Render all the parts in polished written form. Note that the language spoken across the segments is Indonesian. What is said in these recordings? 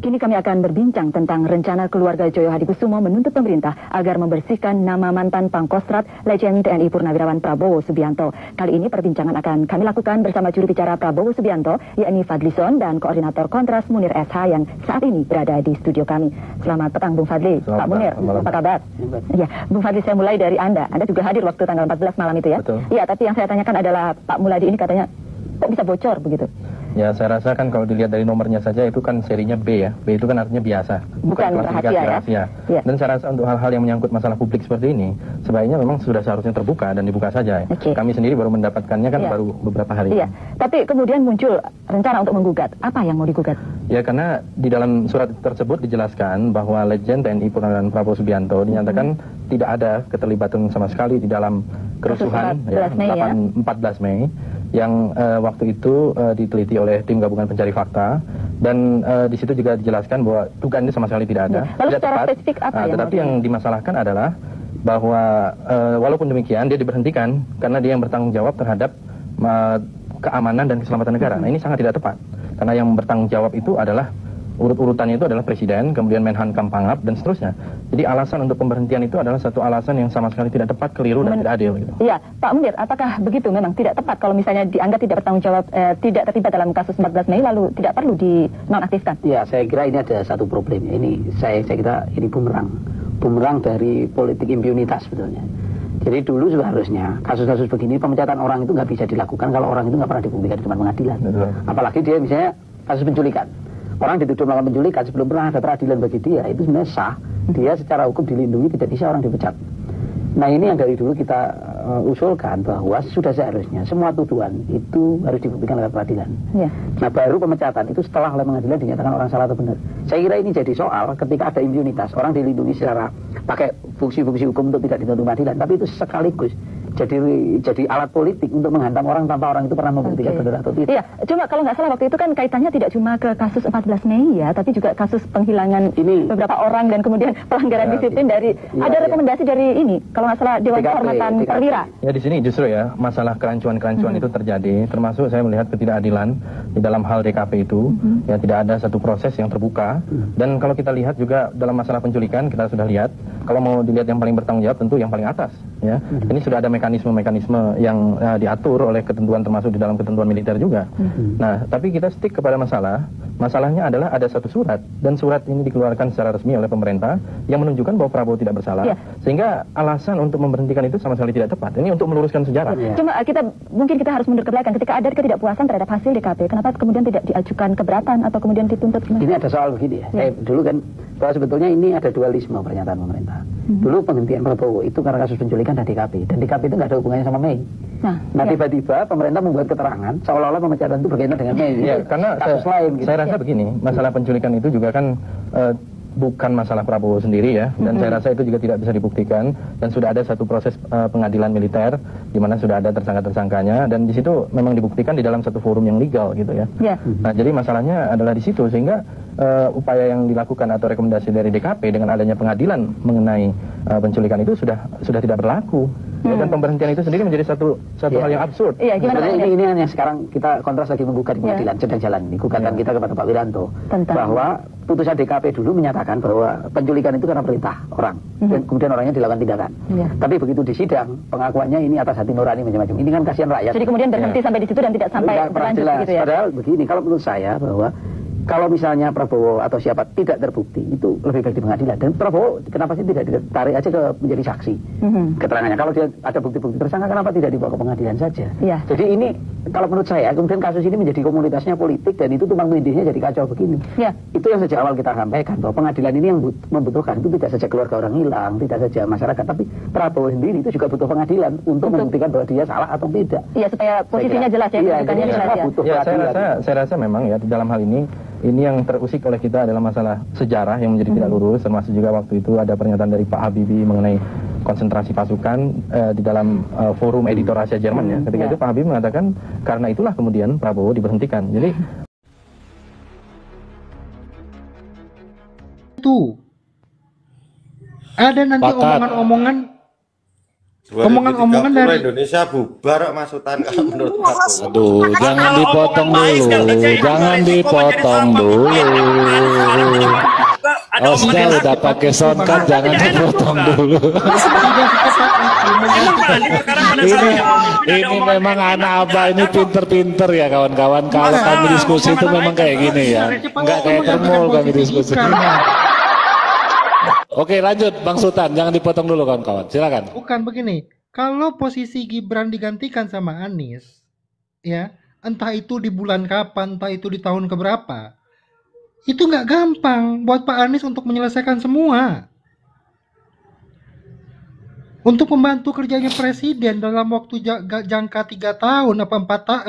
Kini kami akan berbincang tentang rencana keluarga Joyo Hadikusumo menuntut pemerintah agar membersihkan nama mantan Pangkostrat Legend TNI Purnawirawan Prabowo Subianto. Kali ini perbincangan akan kami lakukan bersama juru bicara Prabowo Subianto, yakni Fadlison, dan koordinator Kontras Munir SH yang saat ini berada di studio kami. Selamat petang Bung Fadli. Pak Munir, apa kabar? Ya, Bung Fadli, saya mulai dari Anda. Anda juga hadir waktu tanggal 14 malam itu ya? Betul. Iya, tapi yang saya tanyakan adalah Pak Muladi ini katanya kok bisa bocor begitu? Ya, saya rasa kan kalau dilihat dari nomornya saja itu kan serinya B ya. B itu kan artinya biasa. Bukan rahasia ya? Dan saya rasa untuk hal-hal yang menyangkut masalah publik seperti ini, sebaiknya memang sudah seharusnya terbuka dan dibuka saja. Kami sendiri baru mendapatkannya kan baru beberapa hari. Iya, tapi kemudian muncul rencana untuk menggugat. Apa yang mau digugat? Ya, karena di dalam surat tersebut dijelaskan bahwa Legend TNI Purnawirawan Prabowo Subianto dinyatakan tidak ada keterlibatan sama sekali di dalam kerusuhan 14 Mei yang waktu itu diteliti oleh tim gabungan pencari fakta, dan di situ juga dijelaskan bahwa dugaan itu sama sekali tidak ada. Lalu tidak secara tepat. spesifik apa Tetapi yang dimasalahkan adalah bahwa walaupun demikian dia diberhentikan karena dia yang bertanggung jawab terhadap keamanan dan keselamatan negara. Nah, ini sangat tidak tepat karena yang bertanggung jawab itu adalah urut-urutannya itu adalah Presiden, kemudian Menhankam Pangap, dan seterusnya. Jadi alasan untuk pemberhentian itu adalah satu alasan yang sama sekali tidak tepat, keliru, dan tidak adil. Gitu. Iya, Pak Munir, apakah begitu memang tidak tepat kalau misalnya dianggap tidak bertanggung jawab, tidak terlibat dalam kasus 14 Mei, lalu tidak perlu dinonaktifkan? Ya, saya kira ini ada satu problemnya. Ini saya kira ini bumerang dari politik impunitas sebetulnya. Jadi dulu seharusnya kasus-kasus begini pemecatan orang itu nggak bisa dilakukan kalau orang itu nggak pernah dibuktikan di depan pengadilan. Betul. Apalagi dia misalnya kasus penculikan. Orang dituduh melakukan penculikan sebelum pernah ada peradilan bagi dia, itu sebenarnya sah. Dia secara hukum dilindungi, tidak bisa orang dipecat. Nah, ini yang dari dulu kita usulkan bahwa sudah seharusnya semua tuduhan itu harus dibuktikan oleh peradilan. Ya. Nah, baru pemecatan itu setelah oleh pengadilan dinyatakan orang salah atau benar. Saya kira ini jadi soal ketika ada impunitas, orang dilindungi secara pakai fungsi-fungsi hukum untuk tidak dituntut pengadilan, tapi itu sekaligus jadi alat politik untuk menghantam orang tanpa orang itu pernah membuktikan benar atau tidak. Iya, cuma kalau nggak salah waktu itu kan kaitannya tidak cuma ke kasus 14 Mei ya, tapi juga kasus penghilangan beberapa orang dan kemudian pelanggaran disiplin dari ada rekomendasi dari ini, kalau nggak salah Dewan Kehormatan Perwira. Ya, di sini justru ya masalah kerancuan-kerancuan itu terjadi, termasuk saya melihat ketidakadilan di dalam hal DKP itu, ya tidak ada satu proses yang terbuka. Dan kalau kita lihat juga dalam masalah penculikan, kita sudah lihat kalau mau dilihat yang paling bertanggung jawab tentu yang paling atas, ya. Ini sudah ada mekanisme yang diatur oleh ketentuan, termasuk di dalam ketentuan militer juga. Nah, tapi kita stick kepada masalahnya adalah ada satu surat, dan surat ini dikeluarkan secara resmi oleh pemerintah yang menunjukkan bahwa Prabowo tidak bersalah, sehingga alasan untuk memberhentikan itu sama sekali tidak tepat. Ini untuk meluruskan sejarah. Cuma mungkin kita harus mundur ke belakang, ketika ada ketidakpuasan terhadap hasil DKP, kenapa kemudian tidak diajukan keberatan atau kemudian dituntut? Ini ada soal begini ya. Saya dulu kan bahwa sebetulnya ini ada dualisme pernyataan pemerintah. Dulu penghentian Prabowo itu karena kasus penculikan dan DKP itu nggak ada hubungannya sama Mei. Nah, tiba-tiba pemerintah membuat keterangan seolah-olah pemecatan itu berkaitan dengan Mei. Ya, karena kasus lain. Gitu. Saya rasa begini, masalah penculikan itu juga kan bukan masalah Prabowo sendiri ya, dan saya rasa itu juga tidak bisa dibuktikan, dan sudah ada satu proses pengadilan militer di mana sudah ada tersangka-tersangkanya, dan di situ memang dibuktikan di dalam satu forum yang legal gitu ya. Nah, jadi masalahnya adalah di situ, sehingga upaya yang dilakukan atau rekomendasi dari DKP dengan adanya pengadilan mengenai penculikan itu sudah tidak berlaku. Ya, dan pemberhentian itu sendiri menjadi satu hal yang absurd. Iya, gimana ini yang sekarang kita Kontras lagi menggugat di pengadilan, sedang jalan ini gugatan kita kepada Pak Wiranto bahwa putusan DKP dulu menyatakan bahwa penculikan itu karena perintah orang dan kemudian orangnya dilakukan tindakan. Tapi begitu di sidang pengakuannya ini atas hati nurani macam-macam. Ini kan kasihan rakyat. Jadi kemudian berhenti sampai di situ dan tidak sampai berlanjut gitu ya. Padahal begini, kalau menurut saya bahwa kalau misalnya Prabowo atau siapa tidak terbukti, itu lebih baik di pengadilan. Dan Prabowo kenapa sih tidak ditarik aja ke menjadi saksi keterangannya? Kalau dia ada bukti-bukti tersangka, kenapa tidak dibawa ke pengadilan saja? Jadi ini kalau menurut saya kemudian kasus ini menjadi komunitasnya politik, dan itu tumpang tindihnya jadi kacau begini. Itu yang sejak awal kita sampaikan, bahwa pengadilan ini yang membutuhkan itu tidak saja keluarga orang hilang, tidak saja masyarakat, tapi Prabowo sendiri itu juga butuh pengadilan untuk membuktikan bahwa dia salah atau tidak. Iya, supaya posisinya jelas ya, kedudukannya jelas ya. Saya rasa memang ya dalam hal ini yang terusik oleh kita adalah masalah sejarah yang menjadi tidak lurus, termasuk juga waktu itu ada pernyataan dari Pak Habibie mengenai konsentrasi pasukan di dalam forum editor Asia Jerman ya. Ketika itu Pak Habibie mengatakan karena itulah kemudian Prabowo diberhentikan. Jadi itu ada nanti omongan-omongan dari Indonesia bubar masukan kalau menurut aku. Aduh, jangan dipotong dulu. Hostnya udah pakai soundcard, jangan dipotong dulu. Ini memang anak Abah ini pinter-pinter ya kawan-kawan. Kalau kami diskusi itu memang kayak gini ya, nggak kayak termul kami diskusi. Oke, lanjut Bang Sultan, jangan dipotong dulu kawan-kawan, silakan. Bukan begini, kalau posisi Gibran digantikan sama Anies, ya, entah itu di bulan kapan, entah itu di tahun keberapa, itu nggak gampang buat Pak Anies untuk menyelesaikan semua. Untuk membantu kerjanya presiden dalam waktu jangka 3 tahun, apa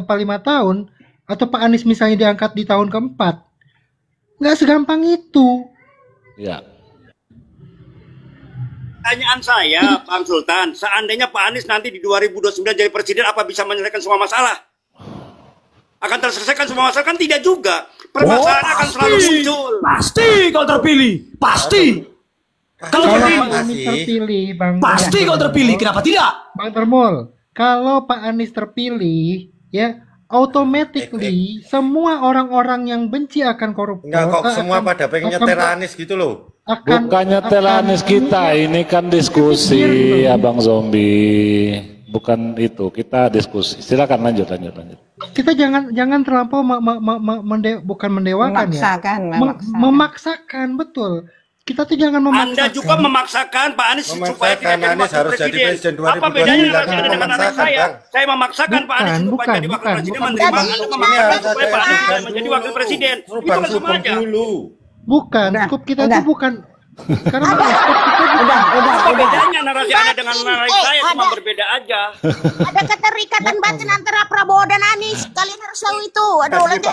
5 tahun, atau Pak Anies misalnya diangkat di tahun keempat, nggak segampang itu. Ya. Pertanyaan saya, Bang Sultan, seandainya Pak Anies nanti di 2029 jadi presiden, apa bisa menyelesaikan semua masalah? Akan terselesaikan semua masalah? Kan tidak juga. Permasalahan akan selalu muncul. Pasti kalau terpilih, pasti. Kalau terpilih, Bang. Pasti kalau terpilih, kenapa tidak? Bang Termul, kalau Pak Anies terpilih, ya, automatically semua orang-orang yang benci akan koruptor. Enggak kok semua pada pengen nyetel Anies gitu loh. Bukannya Anies kita, ini kan diskusi Abang Zombie. Bukan itu, kita diskusi. Silakan lanjut. Kita jangan terlampau bukan mendewakan memaksakan, betul. Kita tuh jangan memaksakan. Anda juga memaksakan Pak Anies supaya tidak jadi wakil harus jadi presiden 2029. Apa bedanya dengan anak saya? Saya memaksakan Pak Anies supaya jadi wakil presiden menerima. Anda memaksakan supaya Pak Anies menjadi wakil presiden. Itu kan sama aja. Bukan, skup kita itu bukan. Karena apa bedanya narasi Anda dengan narasi saya? Cuma berbeda aja. Ada keterikatan batin antara Prabowo dan Anies. Kalian harus tahu itu. Aduh, lanjut.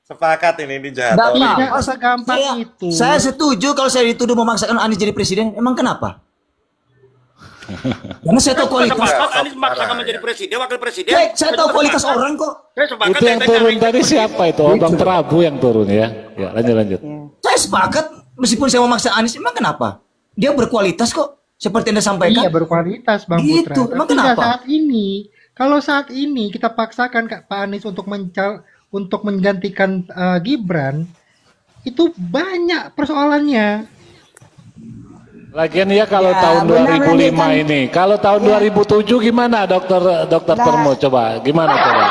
Sepakat ini jatuh. Tidak segampang itu. Saya setuju kalau saya dituduh memaksakan Anies jadi presiden. Emang kenapa? Karena saya tahu kualitas. Anies memaksakan menjadi presiden, wakil presiden. Saya tahu kualitas orang kok. Itu yang turun tadi siapa itu? Bang Prabu yang turun ya. Ya, lanjut. Saya sepakat meskipun saya memaksa Anies. Emang kenapa? Dia berkualitas kok. Seperti Anda sampaikan. Iya, berkualitas Bang Putra. Gitu. Emang kenapa? Kalau saat ini kita paksakan Pak Anies untuk menggantikan Gibran, itu banyak persoalannya. Lagian ya kalau tahun 2005 ini, kalau tahun 2007 gimana dokter Termo, coba gimana coba?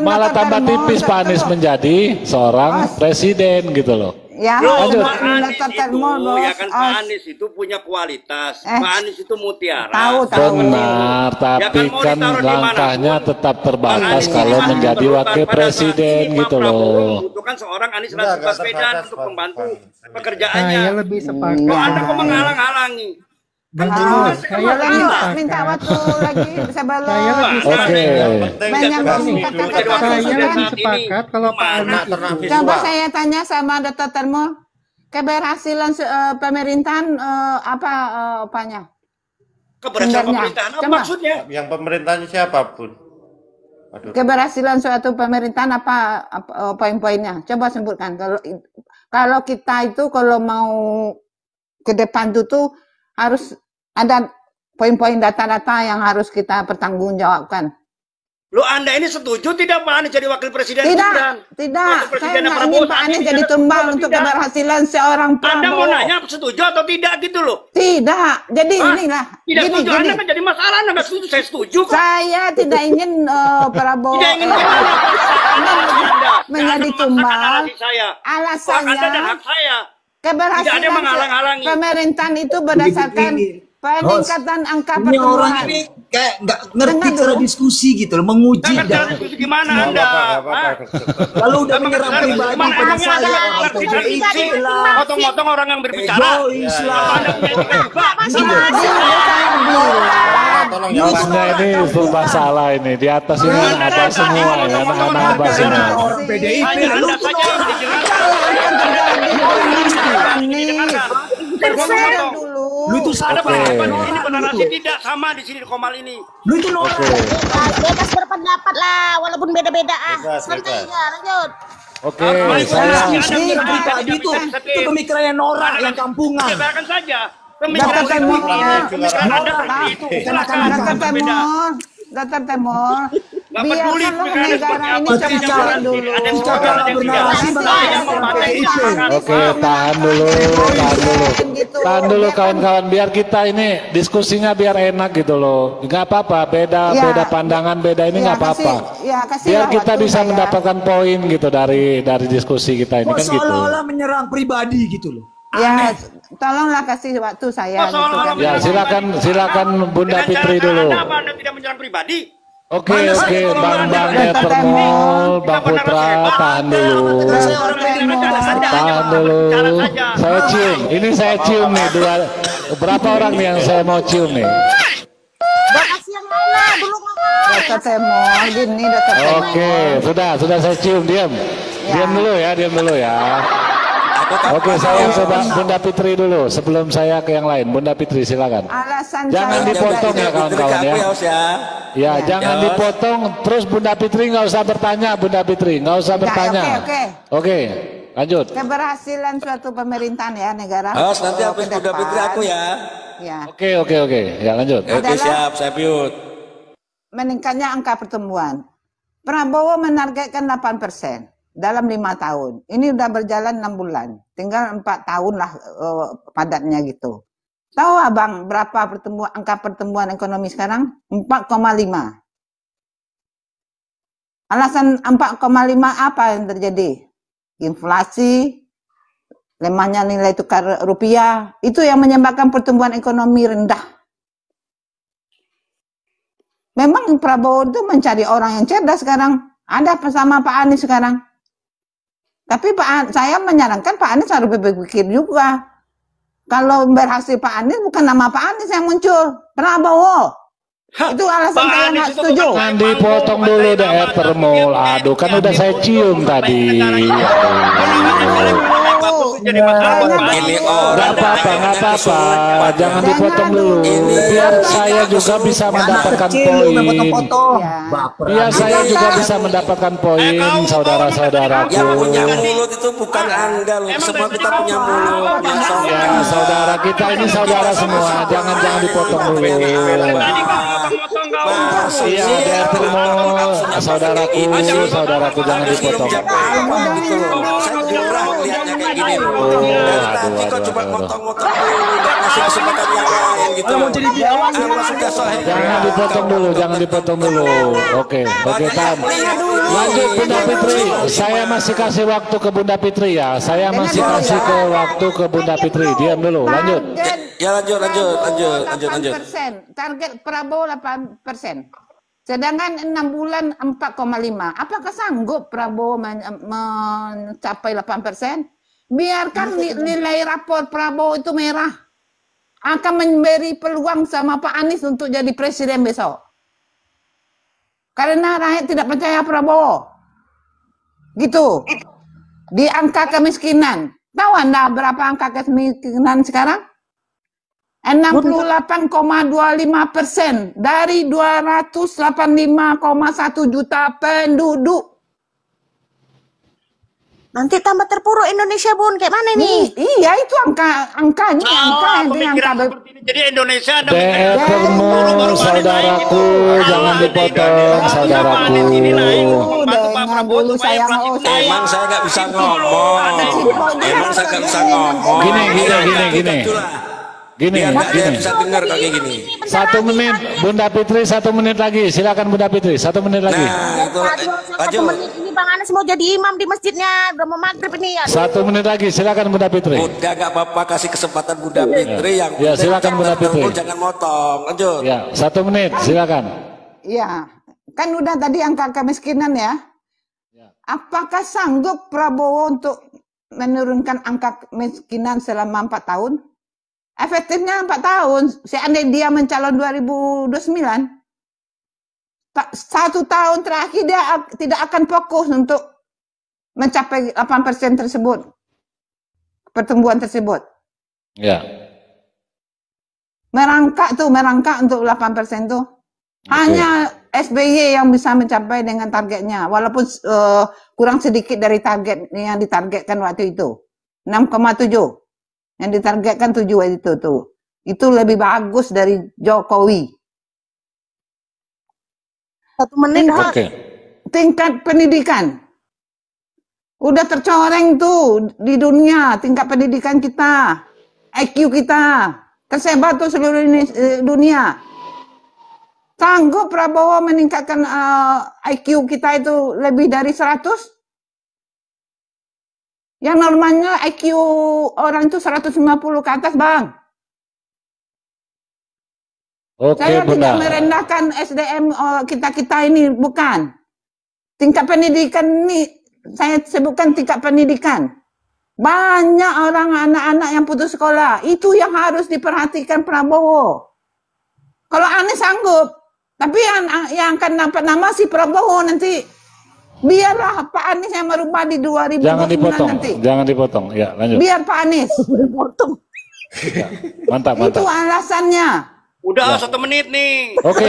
Malah tambah tipis Pak Anies menjadi seorang presiden gitu loh. Ya, lanjut. Pak Anies itu, ya kan Pak Anies itu punya kualitas. Pak Anies itu mutiara. Benar, tapi kan langkahnya tetap terbatas kalau menjadi wakil presiden gitu loh. Membutuhkan seorang Anies Baswedan untuk membantu pekerjaannya. Saya lebih sepakat. Kok Anda kok menghalang-halangi? Saya minta waktu lagi sebelum. Saya lebih sepakat kalau Pak Anies. Coba saya tanya sama Dr. Termo, keberhasilan pemerintahan apanya? Keberhasilan pemerintahan apa maksudnya? Yang pemerintahnya siapapun. Keberhasilan suatu pemerintahan apa poin-poinnya? Coba sebutkan. Kalau kita itu kalau mau ke depan itu harus ada poin-poin data-data yang harus kita pertanggungjawabkan. Lo Anda ini setuju tidak Pak Anies jadi wakil presiden? Tidak. Saya nggak ingin Pak Anies jadi tumbal untuk keberhasilan seorang Prabowo. Anda mau nanya setuju atau tidak gitu loh? Tidak. Jadi inilah. Tidak setuju. Anda kan jadi masalah. Anda nggak setuju. Saya setuju kok. Saya tidak ingin Prabowo. Tidak ingin menjadi tumbal. Alasannya. Anda dan hak saya. Keberhasilan pemerintahan itu berdasarkan peningkatan angka pertumbuhan. Ini orang ini kayak nggak ngerti cara diskusi gitu loh, menguji. Diskusi gimana Anda? Lalu udah menyerang pribadi pada saya. Potong-potong orang yang berbicara. Ini serba salah ini. Di atas ini apa semua ya, anak-anak apa semua. PDIP Anda saja yang lu itu ada ini narasi tidak sama di sini di Komal ini. Lu itu norak. Bebas berpendapat lah, walaupun beda-beda santai aja, lanjut. Oke, saya pribadi itu pemikiran yang norak, yang kampungan. Biarkan saja. Dr. Temor, biarkanlah negara ini coba dulu. Saya Oke, tahan dulu. Tahan dulu kawan-kawan, biar kita ini diskusinya biar enak gitu loh. Nggak apa-apa, beda pandangan, beda ini nggak apa-apa. Biar kita bisa mendapatkan poin gitu dari diskusi kita ini kan gitu. Seolah-olah menyerang pribadi gitu loh. Ya, tolonglah kasih waktu saya. Ya, silakan Bunda Fitri dulu. Kenapa Anda tidak menyerang pribadi? Oke, Bang Termol, Bang Putra, tahan dulu. Tahan dulu. Saya cium. Ini saya cium nih berapa orang nih yang saya mau cium nih? Dokter Temol, gini Dokter Temol. Oke, sudah saya cium. Diam dulu ya. Oke, saya coba Bunda Fitri dulu sebelum saya ke yang lain. Bunda Fitri silakan. Jangan dipotong ya kawan-kawan ya. Ya, jangan dipotong. Terus Bunda Fitri nggak usah bertanya, Bunda Fitri nggak usah bertanya. Oke, lanjut. Keberhasilan suatu pemerintahan ya negara. Nanti habis Bunda Fitri aku ya. Oke. Ya, lanjut. Oke, siap, saya mute. Meningkatnya angka pertumbuhan. Prabowo menargetkan 8%. Dalam 5 tahun. Ini udah berjalan 6 bulan. Tinggal 4 tahun lah padatnya gitu. Tahu abang berapa angka pertumbuhan ekonomi sekarang? 4,5. Alasan 4,5 apa yang terjadi? Inflasi, lemahnya nilai tukar rupiah. Itu yang menyebabkan pertumbuhan ekonomi rendah. Memang Prabowo itu mencari orang yang cerdas sekarang. Ada bersama Pak Anies sekarang. Tapi saya menyarankan Pak Anies harus berpikir juga. Kalau berhasil Pak Anies, bukan nama Pak Anies yang muncul, Prabowo. Itu alasan saya nggak setuju. Jangan dipotong dulu deh Termol. Aduh, kan udah saya cium tadi. Nggak apa-apa. Jangan dipotong dulu. Biar saya juga bisa mendapatkan poin. Biar saya juga bisa mendapatkan poin, saudara-saudaraku. Yang punya mulut itu bukan Anda loh. Semua kita punya mulut. Ya, saudara kita ini saudara semua. Jangan dipotong dulu. Iya, Termol, saudaraku jangan dipotong. Jangan dipotong dulu. Oke, Tam. Lanjut Bunda Fitri. Saya masih kasih waktu ke Bunda Fitri ya. Waktu ke Bunda Fitri. Diam dulu. Lanjut. Ya lanjut. 8%. Target Prabowo 8%. Sedangkan 6 bulan 4,5. Apakah sanggup Prabowo mencapai 8%? Biarkan nilai rapor Prabowo itu merah. Akan memberi peluang sama Pak Anies untuk jadi presiden besok. Karena rakyat tidak percaya Prabowo. Gitu. Di angka kemiskinan. Tahu Anda berapa angka kemiskinan sekarang? 68,25% dari 285,1 juta penduduk. Nanti tambah terpuruk Indonesia, Bun. Kayak mana nih? Iya, itu angkanya. Jadi Indonesia ada Termol, saudaraku, jangan dipotong, saudaraku. Emang saya nggak bisa ngomong. Gini. Bisa dengar kayak gini. 1 menit, Bunda Fitri, 1 menit lagi. Silakan Bunda Fitri, 1 menit lagi. Satu menit ini Bang Anies mau jadi imam di masjidnya, udah mau maghrib ini ya. 1 menit lagi, silakan Bunda Fitri. Udah nggak apa-apa, kasih kesempatan Bunda Fitri yang. Ya, silakan Bunda Fitri. Jangan motong, lanjut. Ya, 1 menit, silakan. Iya, kan udah tadi angka kemiskinan ya. Apakah sanggup Prabowo untuk menurunkan angka kemiskinan selama 4 tahun? Efektifnya 4 tahun. Seandainya dia mencalon 2029, 1 tahun terakhir dia tidak akan fokus untuk mencapai 8% tersebut. Pertumbuhan tersebut. Ya. Merangkak untuk 8% tuh. Hanya SBY yang bisa mencapai dengan targetnya. Walaupun kurang sedikit dari target yang ditargetkan waktu itu. 6,7. Yang ditargetkan 7 itu tuh. Itu lebih bagus dari Jokowi. 1 menit. Tingkat pendidikan. Udah tercoreng tuh di dunia tingkat pendidikan kita, IQ kita tersebar tuh seluruh dunia. Sanggup Prabowo meningkatkan IQ kita itu lebih dari 100? Yang normalnya IQ orang itu 150 ke atas, Bang. Oke, Saya Bunda. tidak merendahkan SDM kita ini, bukan. Tingkat pendidikan ini, saya sebutkan tingkat pendidikan. Banyak orang anak-anak yang putus sekolah. Itu yang harus diperhatikan Prabowo. Kalau Anies sanggup. Tapi yang akan dapat nama si Prabowo nanti. Biarlah Pak Anies yang merubah di 2029 Jangan dipotong, nanti. jangan dipotong. Ya, lanjut. Biar Pak Anies. Ya, mantap, mantap. Itu alasannya. Udah 1 menit nih. Oke,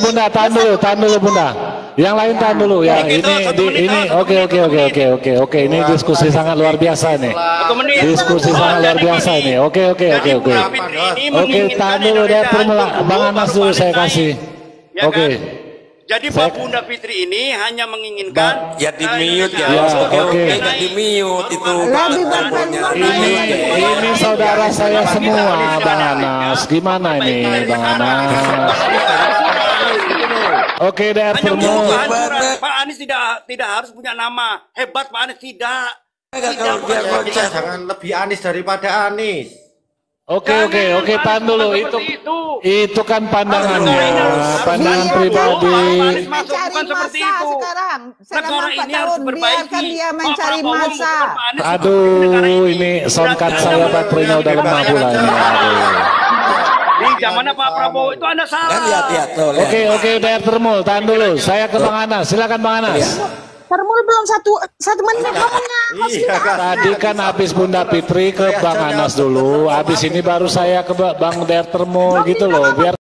Bunda, tahan dulu Bunda. Yang lain tahan dulu ya. Ini oke. Ini diskusi sangat luar biasa nih. Diskusi sangat luar biasa ini. Oke. Oke, tahan dulu deh, Bang Anas dulu saya kasih. Oke. Jadi Pak Bunda Fitri ini hanya menginginkan Ya di mute ya. Oke. Nggak di mute itu. Ini saudara saya semua, Bang Anas. Gimana ini, Bang Anas? Oke, hanya Termo. untuk kehancuran. Pak Anies tidak harus punya nama hebat. Pak Anies tidak. Kita jangan lebih Anies daripada Anies. Oke, tahan dulu. Itu kan pandangannya, pandangan pribadi. Bukan seperti itu. Negara ini harus diperbaiki. Biarkan dia mencari masa. Aduh, ini soundcard saya baterainya udah lemah pula ini. Di zamannya Pak Prabowo itu Anda salah. Kan lihat tuh. Oke, DR Termul, tahan dulu. Saya ke Bang Anas. Silakan Bang Anas. Termul belum satu menit ngomongnya. Tadi kan habis Bunda Fitri ke Bang Anas dulu. Habis ini baru saya ke Bang DR Termul gitu loh. Biar